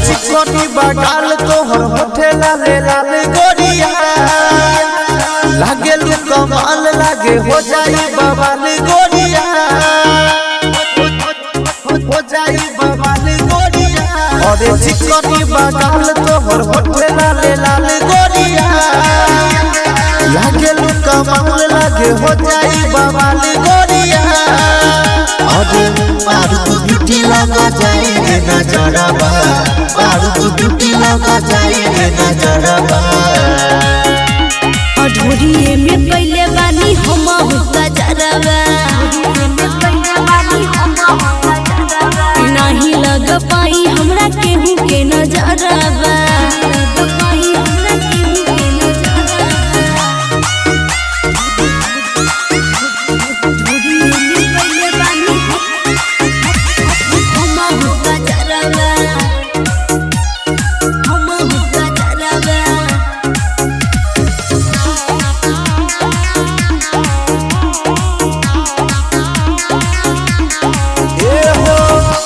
चिकनी बगाल तोहर होठे लाले लाल गोरिया लागे लू कमाल लागे हो जाई बवाल गोरिया हो जाई बवाल गोरिया अरे चिकनी बगाल तोहर होठे लाले लाल गोरिया लागे लू कमाल लागे हो जाई बवाल गोरिया अरे मारू तू ब्यूटी लगा जाए रे नजरबा मारू तू ब्यूटी लगा जाए रे नजरबा अधूरिए में पहले बानी हम गजरबा नहीं लग पाई हमरा केहू के नजरबा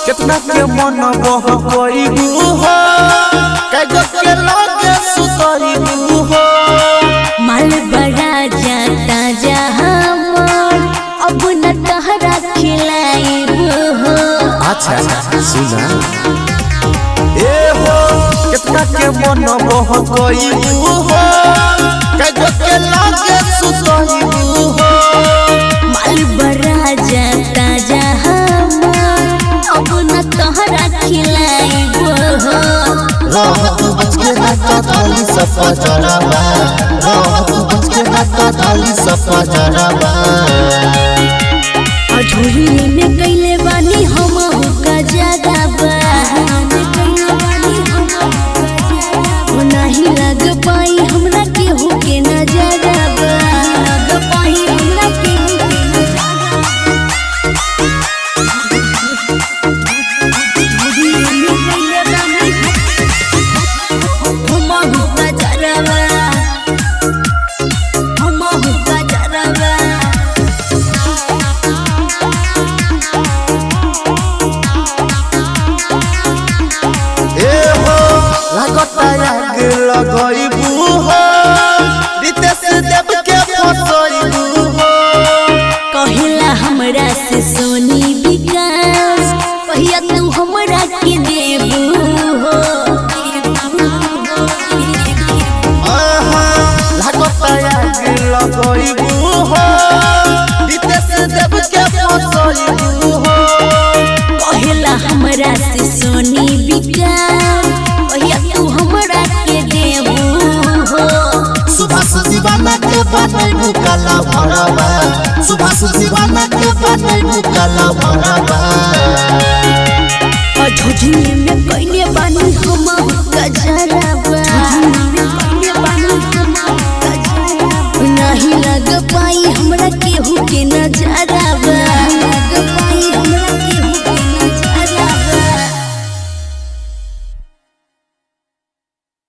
कितना के मन बह कोई हो कगो के लगे सुतई हो माल बड़ा जाता जहां अब न तहरा खिलाई हो। अच्छा सुना ए हो कितना के मन बह कोई हो कगो के लगे सुतई हो माल बड़ा जाता जहां अब न तहरा खिलाई हो। रह तू बच के ना थाली सफा जरबा रह तू बच के ना थाली सफा जरबा अधूरिए में कैले बानी हम गजरबा नहीं लग पाई हमरा केहू के नजरबा लग पाई हमरा केहू के लगइबू हो रितेश देव के फसइबू हो कहिला हमरा से सोनी विकास कहिया तू हमरा के देबू हो। लगइबू हो रितेश देव के फसइबू हो कहिला हमरा से सोनी विकास कहिया तू हमरा के देबू हो। सुबह दीवाना के बनैबू काला भरबा सुबह दीवाना के बनैबू काला भरबा अधूरिए